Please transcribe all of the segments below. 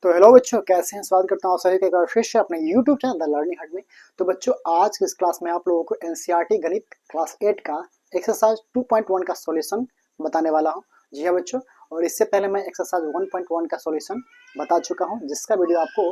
तो हेलो बच्चों, कैसे हैं? स्वागत करता हूँ आप सभी का एक बार फिर से अपने YouTube चैनल द लर्निंग हट में। तो बच्चों, आज की इस क्लास में आप लोगों को एनसीईआरटी गणित क्लास 8 का एक्सरसाइज 2.1 का सॉल्यूशन बताने वाला हूँ। जी हाँ बच्चों, और इससे पहले मैं एक्सरसाइज 1.1 का सॉल्यूशन बता चुका हूँ, जिसका वीडियो आपको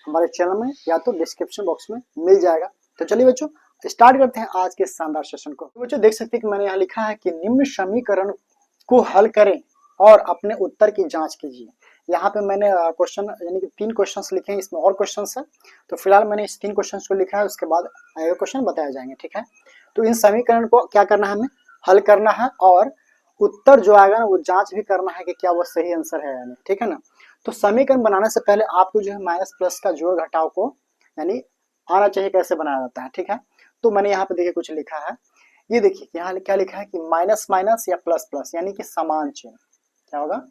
हमारे चैनल में या तो डिस्क्रिप्शन बॉक्स में मिल जाएगा। तो चलिए बच्चों, स्टार्ट करते हैं आज के शानदार सेशन को। तो बच्चों देख सकते हैं कि मैंने यहाँ लिखा है कि निम्न समीकरण को हल करें और अपने उत्तर की जांच कीजिए। यहाँ पे मैंने क्वेश्चन यानी कि 3 क्वेश्चंस लिखे हैं, इसमें और क्वेश्चंस है। तो फिलहाल मैंने इस 3 क्वेश्चंस को लिखा है, उसके बाद आगे क्वेश्चन बताए जाएंगे, ठीक है। तो इन समीकरण को क्या करना है, हमें हल करना है और उत्तर जो आएगा ना वो जांच भी करना है कि क्या वो सही आंसर है या नहीं, ठीक है ना। तो समीकरण बनाने से पहले आपको जो है माइनस प्लस का जोड़ घटाव को यानी आना चाहिए, कैसे बनाया जाता है, ठीक है। तो मैंने यहाँ पे देखिए कुछ लिखा है, ये देखिए यहाँ क्या लिखा है कि माइनस माइनस या प्लस प्लस यानी कि समान चिन्ह। क्या होगा?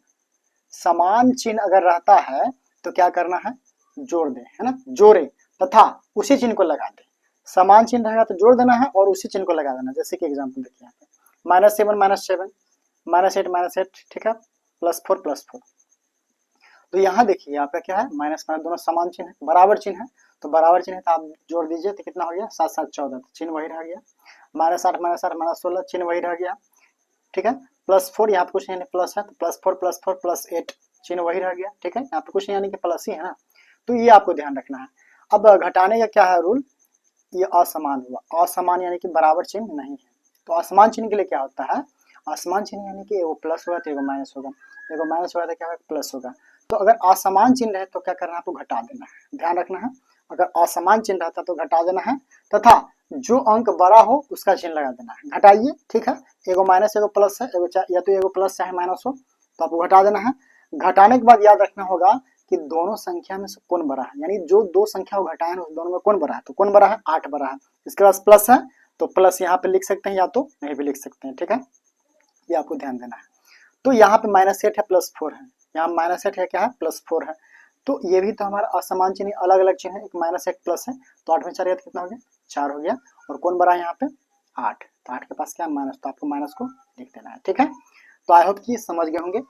समान चिन्ह अगर रहता है तो क्या करना है, जोड़ दे, है ना, जोड़े तथा उसी चिन्ह को लगा दे। समान चिन्ह रहेगा तो जोड़ देना है और उसी चिन्ह को लगा देना। जैसे कि एग्जांपल देखिए यहाँ पे -7 -7 -8 -8, ठीक है, +4 +4। तो यहाँ देखिए यहाँ पे क्या है, माइनस माइनस दोनों समान चिन्ह है, बराबर चिन्ह है। तो बराबर चिन्ह है तो आप जोड़ दीजिए तो कितना हो गया, 7 7 14, तो चिन्ह वही रह गया। -8 -8 -16, चिन्ह वही रह गया, ठीक है। +4 यहाँ पे कुछ नहीं प्लस है, तो +4 +4 +8, चिन्ह वही रह गया, ठीक है। यहाँ पे कुछ नहीं यानी कि प्लस ही है ना। तो ये आपको ध्यान रखना है। अब घटाने का क्या है रूल, ये असमान हुआ, असमान यानी कि बराबर चिन्ह नहीं है। तो असमान चिन्ह के लिए क्या होता है, असमान चिन्ह यानी कि एगो प्लस होगा तो एगो माइनस होगा, एगो माइनस होगा तो क्या होगा, प्लस होगा। तो अगर असमान चिन्ह है तो क्या करना है, आपको घटा देना है, ध्यान रखना है। अगर असमान चिन्ह रहता तो घटा देना है तथा जो अंक बड़ा हो उसका चिन्ह लगा देना है, घटाइए, ठीक है। एगो माइनस एगो प्लस है, एगो या तो एगो प्लस चाहे माइनस हो, तो आपको घटा देना है। घटाने के बाद याद रखना होगा कि दोनों संख्या में से कौन बड़ा है, यानी जो दो संख्या को घटाए उस दोनों में कौन बड़ा है, तो कौन बड़ा है, 8 बड़ा है। इसके पास प्लस है तो प्लस यहाँ पे लिख सकते हैं या तो नहीं भी लिख सकते हैं, ठीक है। ये आपको ध्यान देना है। तो यहाँ पे -8 है +4 है, यहाँ -8 है क्या है, +4 है। तो ये भी तो हमारा असमान चिन्ह, अलग अलग चिन्ह है, एक -1 प्लस है, तो 8 में 4 कितना हो गया, 4 हो गया। और कौन बड़ा है यहाँ पे, 8, तो 8 के पास क्या माइनस, तो आपको माइनस को लिख देना है, ठीक है। तो आई होप कि समझ गए होंगे।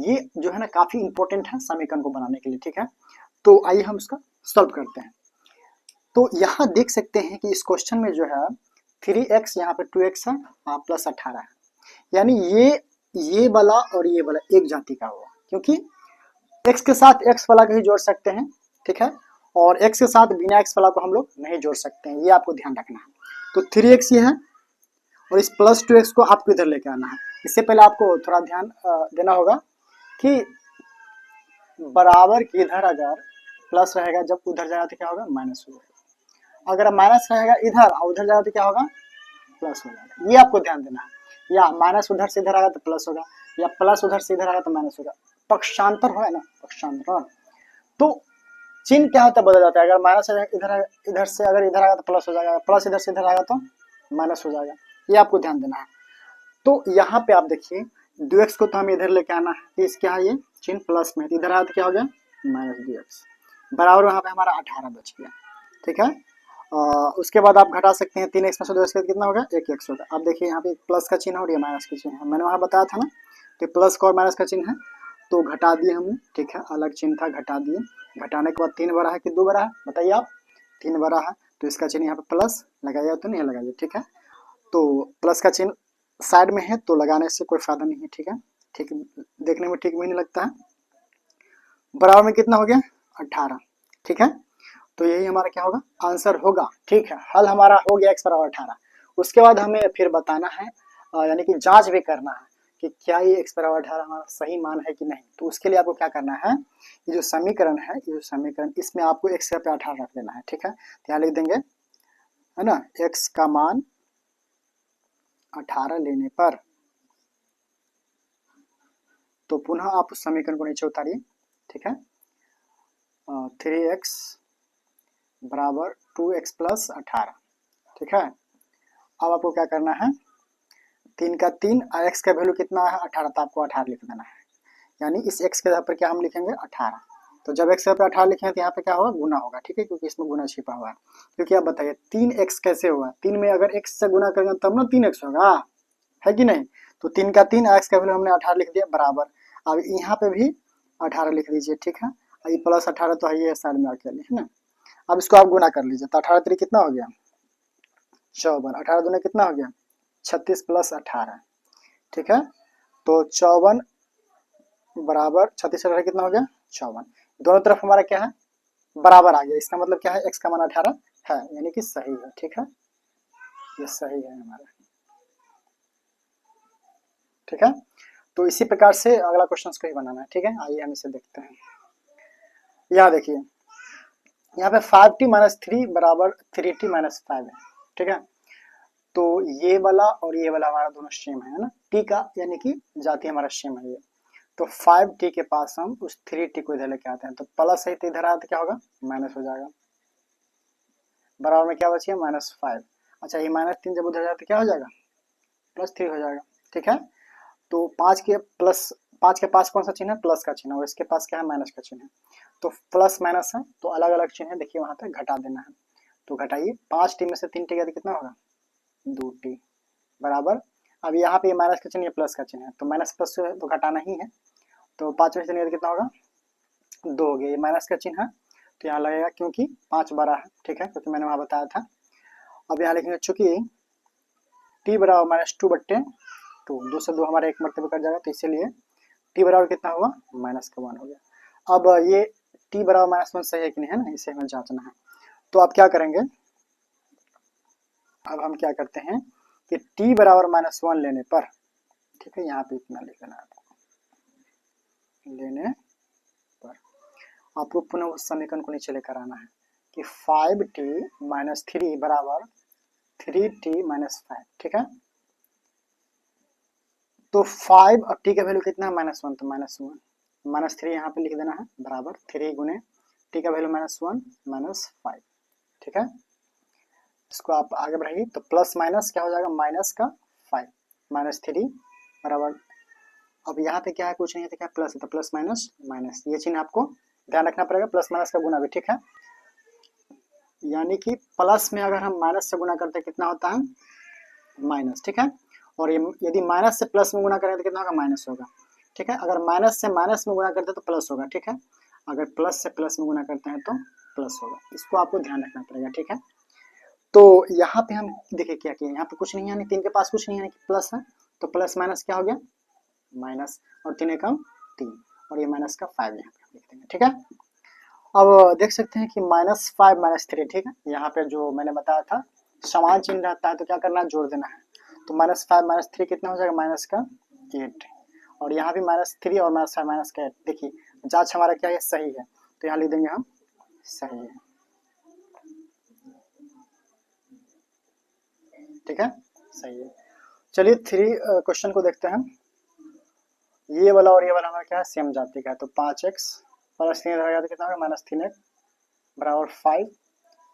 ये जो है ना काफी इंपॉर्टेंट है समीकरण को बनाने के लिए, ठीक है। तो आइए हम इसका सॉल्व करते हैं। तो यहाँ देख सकते हैं कि इस क्वेश्चन में जो है 3x यहाँ पे 2x है +18 है, यानी ये वाला और ये वाला एक जाति का हुआ, क्योंकि x के साथ x वाला को ही जोड़ सकते हैं, ठीक है, और x के साथ बिना x वाला को हम लोग नहीं जोड़ सकते हैं, ये आपको ध्यान रखना है। तो 3x ये है और इस +2x को आपको इधर लेके आना है। इससे पहले आपको थोड़ा ध्यान देना होगा कि बराबर की इधर अगर प्लस रहेगा, जब उधर जाएगा तो क्या होगा, माइनस हो जाएगा। अगर माइनस रहेगा इधर और उधर जाएगा तो क्या होगा, प्लस हो जाएगा। ये आपको ध्यान देना है। या माइनस उधर से इधर आएगा तो प्लस होगा, या प्लस उधर से इधर आएगा तो माइनस होगा। पक्षांतर हो, है ना, पक्षांतर। तो चिन्ह क्या होता है, बदल जाता है। अगर माइनस इधर से अगर इधर आएगा तो प्लस हो जाएगा, प्लस इधर से इधर आएगा तो माइनस हो जाएगा। ये आपको ध्यान देना है। तो यहाँ पे आप देखिए 2x को तो हमें इधर लेके आना है, तो इसका है ये चिन्ह प्लस में, इधर आया तो क्या हो गया, -2x बराबर वहाँ पे हमारा 18 बच गया, ठीक है। उसके बाद आप घटा सकते हैं, 3x में से 2x कितना होगा, 1x होगा। अब देखिए यहाँ पे प्लस का चिन्ह और ये माइनस का चिन्ह है, मैंने वहाँ बताया था ना कि प्लस का और माइनस का चिन्ह है, तो घटा दिए हमने, ठीक है, अलग चिन्ह था घटा दिए। घटाने के बाद 3 बड़ा है कि 2 बड़ा है, बताइए आप, 3 बड़ा है, तो इसका चिन्ह यहाँ पे प्लस लगाइए तो नहीं लगाइए, ठीक है। तो प्लस का चिन्ह साइड में है तो लगाने से कोई फायदा नहीं है, ठीक है, ठीक, देखने में ठीक भी नहीं लगता है। बराबर में कितना हो गया, 18, ठीक है। तो यही हमारा क्या होगा, आंसर होगा, ठीक है। हल हमारा हो गया x बराबर 18। उसके बाद हमें फिर बताना है यानी कि जांच भी करना है कि क्या ये x बराबर 18 हमारा सही मान है कि नहीं। तो उसके लिए आपको क्या करना है, ये जो समीकरण है, ये जो समीकरण, इसमें आपको x पे 18 रख देना है, ठीक है। यहाँ लिख देंगे, है ना, x का मान 18 लेने पर, तो पुनः आप उस समीकरण को नीचे उतारिए, ठीक है। 3x बराबर 2x + 18, ठीक है। अब आपको क्या करना है, 3 का 3 और x का वैल्यू कितना है, 18, तो आपको 18 लिख देना है। यानी इस x के जगह पर क्या हम लिखेंगे, 18। तो जब x पे 18 लिखें तो यहाँ पे क्या होगा, गुना होगा, ठीक है, क्योंकि इसमें गुना छिपा हुआ है। क्योंकि आप बताइए 3x कैसे हुआ, 3 में अगर x से गुना करेंगे तब ना 3x होगा, है कि नहीं। तो 3 का 3 x का वैल्यू हमने 18 लिख दिया बराबर। अब यहाँ पे भी 18 लिख दीजिए, ठीक है। ये प्लस 18 तो है, ये साइड में अकेले है ना। अब इसको आप गुना कर लीजिए, तो 18 3 कितना हो गया 54, 18 दूना कितना हो गया 36 प्लस 18, ठीक है। तो 54 बराबर 36 18 कितना हो गया 54। दोनों तरफ हमारा क्या है बराबर आ गया, इसका मतलब क्या है x का मान 18 है, यानी कि सही है, ठीक है, ये सही है हमारा, ठीक है। तो इसी प्रकार से अगला क्वेश्चन को ही बनाना है, ठीक है। आइए हम इसे देखते हैं। यहाँ देखिए, यहाँ पे 5t माइनस 3 बराबर 3t माइनस 5 है, ठीक है। तो ये वाला और ये वाला हमारा दोनों सेम है ना, t का यानी कि जाति हमारा सेम है ये। तो 5t के पास हम उस 3t को इधर लेके आते हैं, तो प्लस है तो इधर आया तो क्या होगा माइनस हो जाएगा, बराबर में क्या बचिए -5। अच्छा, ये -3 जब उधर जाए तो क्या हो जाएगा +3 हो जाएगा, ठीक है। तो 5 के पास कौन सा चिन्ह है प्लस का चिन्ह, और इसके पास क्या है माइनस का चिन्ह है। तो प्लस माइनस है तो अलग अलग चिन्ह है, देखिए वहां तक घटा देना है। तो घटाइए, 5t में से 3t गया तो कितना होगा 2t बराबर। अब यहाँ पे माइनस का चिन्ह या प्लस का चिन्ह है, तो माइनस प्लस तो घटाना ही है। तो 5 में से नहीं कितना होगा 2 हो गया, ये माइनस का चिन्ह है तो यहाँ लगेगा क्योंकि 5 बड़ा है, ठीक है, क्योंकि मैंने वहां बताया था। अब यहाँ लिखेंगे चूंकि t बराबर -2/2, 2 से 2 हमारे एक मरतबे कट जाएगा, तो इसीलिए t बराबर कितना हुआ -1 हो गया। अब ये t बराबर -1 सही है कि नहीं है ना, इसे हमें जांचना है। तो आप क्या करेंगे, अब हम क्या करते हैं कि t बराबर -1 लेने पर, ठीक है, यहाँ पे इतना लिख लेना आपको, लेने पर आपको पुनः उस समीकरण को नीचे लेकर आना है कि 5t माइनस 3 बराबर 3t माइनस 5, ठीक है। तो 5 अब t का वैल्यू कितना है -1, तो -1 -3 यहाँ पे लिख देना है बराबर 3 गुने t का वैल्यू -1 -5, ठीक है। इसको आप आगे बढ़ाइए, तो प्लस माइनस क्या हो जाएगा माइनस का 5 -3 बराबर। अब यहाँ पे क्या है कुछ नहीं है तो क्या प्लस है, तो प्लस माइनस माइनस, ये चिन्ह आपको ध्यान रखना पड़ेगा, प्लस माइनस का गुना भी, ठीक है। यानी कि प्लस में अगर हम माइनस से गुना करते हैं कितना होता है माइनस, ठीक है। और ये यदि माइनस से प्लस में गुना करें तो कितना होगा माइनस होगा, ठीक है। अगर माइनस से माइनस में गुना करते हैं तो प्लस होगा, ठीक है। अगर प्लस से प्लस में गुना करते हैं तो प्लस होगा, इसको आपको ध्यान रखना पड़ेगा, ठीक है। तो यहाँ पे हम देखिए क्या किए, यहाँ पे कुछ नहीं है यानी 3 के पास कुछ नहीं है कि प्लस है, तो प्लस माइनस क्या हो गया माइनस, और 3 एकम 3, और ये माइनस का 5 यहाँ पे लिख देंगे, ठीक है। अब देख सकते हैं कि -5 -3, ठीक है, यहाँ पे जो मैंने बताया था समान चिन्ह रहता है तो क्या करना है जोड़ देना है। तो -5 -3 कितना हो जाएगा माइनस का 8, और यहाँ भी -3 और -5 माइनस का 8। देखिए जांच हमारा क्या है सही है, तो यहाँ लिख देंगे हम सही है, ठीक है, सही है। चलिए 3 क्वेश्चन को देखते हैं। ये वाला और ये वाला हमारा क्या है सेम जाति का है, तो 5x प्लस 3 रहेगा तो कितना होगा -3x बराबर 5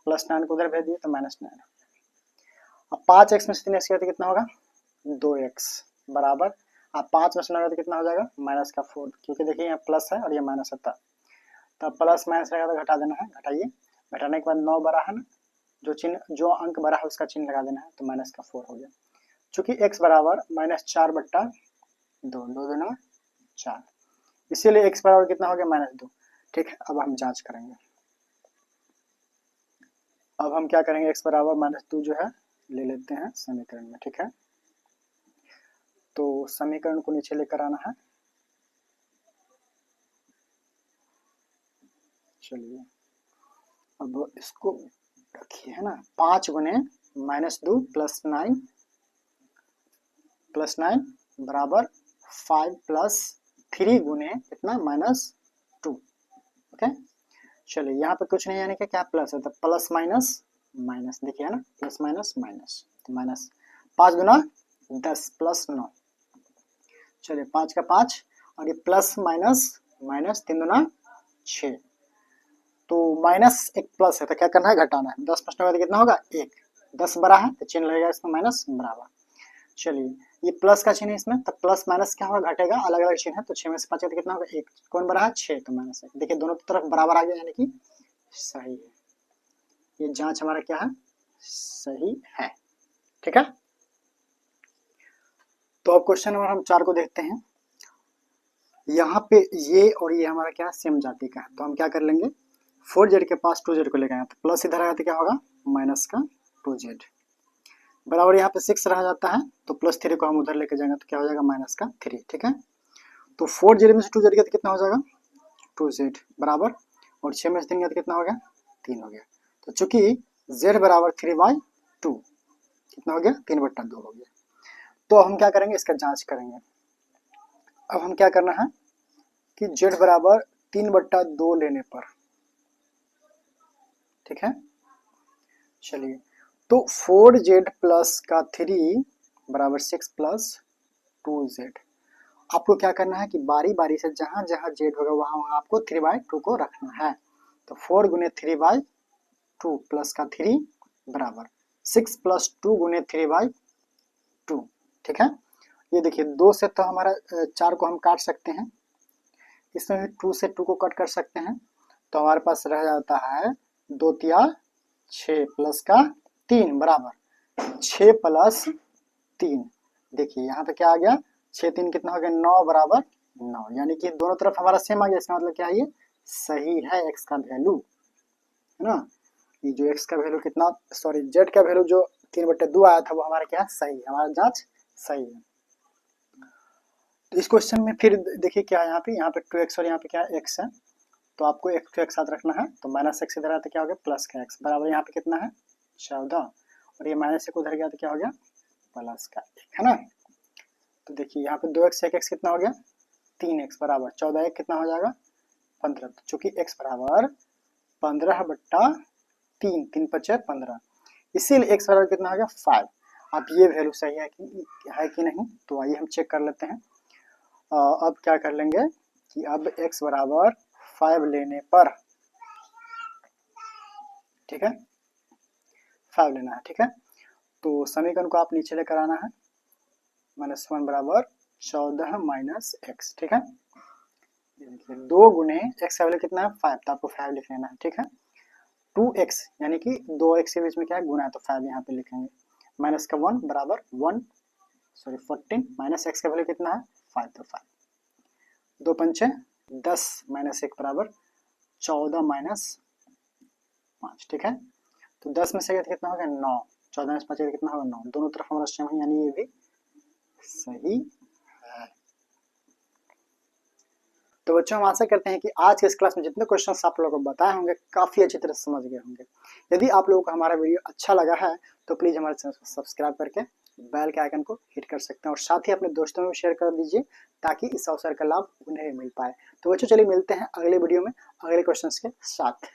प्लस 9 को उधर भेज दिए तो -9। अब 5x में से 3x किया तो कितना होगा 2x बराबर, अब 5 में से 9 तो कितना हो जाएगा माइनस का 4, क्योंकि देखिए यहाँ प्लस है और ये माइनस है, तब प्लस माइनस रहेगा तो घटा देना है, घटाइए, घटाने के बाद 9 बड़ा है ना, जो अंक बड़ा है उसका चिन्ह लगा देना है, तो माइनस का 4 हो गया। चूंकि x बराबर -4/2, 2 दूना 4, इसीलिए x बराबर कितना हो गया -2, ठीक है। अब हम जांच करेंगे, अब हम क्या करेंगे x बराबर -2 जो है ले लेते हैं समीकरण में, ठीक है। तो समीकरण को नीचे लेकर आना है, चलिए अब इसको रखिए है ना, 5 गुने -2 प्लस 9 बराबर 5 प्लस 3 गुने कितना -2, ओके। चलिए यहाँ पे कुछ नहीं यानी कि क्या प्लस है, तो प्लस माइनस माइनस, देखिए है ना प्लस माइनस माइनस, तो माइनस 5 गुना 10 प्लस 9, चलिए 5 का 5, और ये प्लस माइनस माइनस 3 गुना 6, तो माइनस एक प्लस है तो क्या करना है घटाना है, 10 प्लस 9 तो कितना होगा 1, 10 बड़ा है तो चिन्ह लगेगा इसमें माइनस बराबर। चलिए ये प्लस का चिन्ह है इसमें, तो प्लस माइनस क्या होगा घटेगा, अलग अलग चिन्ह है, तो 6 में से 5 तो कितना होगा 1, कौन बड़ा है 6, तो -1, देखिए दोनों तरफ बराबर आ गया यानी कि सही है, ये जांच हमारा क्या है सही है, ठीक है। तो अब क्वेश्चन नंबर हम 4 को देखते हैं। यहाँ पे ये और ये हमारा क्या है, सेम जाति का है, तो हम क्या कर लेंगे 4z के पास 2z को लेकर आए तो प्लस इधर आया तो क्या होगा माइनस का 2z बराबर यहाँ पे 6 रह जाता है तो प्लस 3 को हम उधर लेके जाएंगे तो क्या हो जाएगा माइनस का 3। ठीक है, तो 4z में से 2z गया तो कितना हो जाएगा 2z बराबर, और 6 में से 3 गया तो कितना हो गया 3 हो गया। तो चूंकि z बराबर 3/2 कितना हो गया 3/2 हो गया। तो हम क्या करेंगे इसका जांच करेंगे। अब हम क्या करना है कि z बराबर 3/2 लेने पर, ठीक है चलिए, तो 4z प्लस का 3 बराबर 6 प्लस 2z। आपको क्या करना है कि बारी बारी से जहां जहां z होगा वहां वहां आपको 3/2 को रखना है। तो 4 गुने 3/2 प्लस का 3 बराबर 6 प्लस 2 गुने 3/2। ठीक है, ये देखिए 2 से तो हमारा 4 को हम काट सकते हैं, इसमें भी 2 से 2 को कट कर सकते हैं, तो हमारे पास रह जाता है 2 तिया 6 प्लस का 3 बराबर 6 प्लस 3। देखिए यहाँ पे क्या आ गया 6 3 कितना हो गया 9 बराबर 9, यानी कि दोनों तरफ हमारा सेम आ गया। इसका मतलब क्या है ये सही है x का वैल्यू, है ना। ये जो x का वैल्यू कितना सॉरी z का वैल्यू जो 3/2 आया था वो हमारा क्या सही है, हमारा जांच सही है। तो इस क्वेश्चन में फिर देखिए क्या है, यहाँ पे 2x और यहाँ पे क्या है x है, तो आपको x को एक साथ रखना है, तो माइनस एक्स इधर आया तो क्या हो गया प्लस का x बराबर यहाँ पे कितना है 14, और ये माइनस एक उधर गया तो क्या हो गया प्लस का 1, है ना। तो देखिए यहाँ पे 2x 1x कितना हो गया 3x बराबर 14 1 कितना हो जाएगा 15। तो चूंकि x बराबर 15/3 3 5 15, इसीलिए x बराबर कितना हो गया 5। अब ये वैल्यू सही है कि नहीं, तो आइए हम चेक कर लेते हैं। अब क्या कर लेंगे कि अब x बराबर 5 लेने पर, ठीक है 5 लेना है, ठीक है, तो समीकरण को आप नीचे लेकर आना है, -1 बराबर 14 माइनस एक्स। ठीक है, देखिए 2 गुने x का वैल्यू कितना है 5, तो आपको 5 लिख लेना है। ठीक है, 2x यानी कि 2x के बीच में क्या है गुना है, तो 5 यहाँ पे लिखेंगे, माइनस का 1 बराबर 14 माइनस x का वैल्यू कितना है 5, तो 5 2 पंचे 10 माइनस 1 बराबर 14 माइनस 5। ठीक है, तो 10 में से कितना हो गया 9, 14 में से 5 कितना होगा 9, दोनों तरफ हमारा सेम है, यानी ये भी सही है। तो बच्चों हम आशा करते हैं कि आज के इस क्लास में जितने क्वेश्चंस आप लोगों को बताए होंगे काफ़ी अच्छी तरह से समझ गए होंगे। यदि आप लोगों को हमारा वीडियो अच्छा लगा है तो प्लीज़ हमारे चैनल को सब्सक्राइब करके बेल के आइकन को हिट कर सकते हैं, और साथ ही अपने दोस्तों में शेयर कर दीजिए ताकि इस अवसर का लाभ उन्हें मिल पाए। तो बच्चों चलिए मिलते हैं अगले वीडियो में अगले क्वेश्चन के साथ।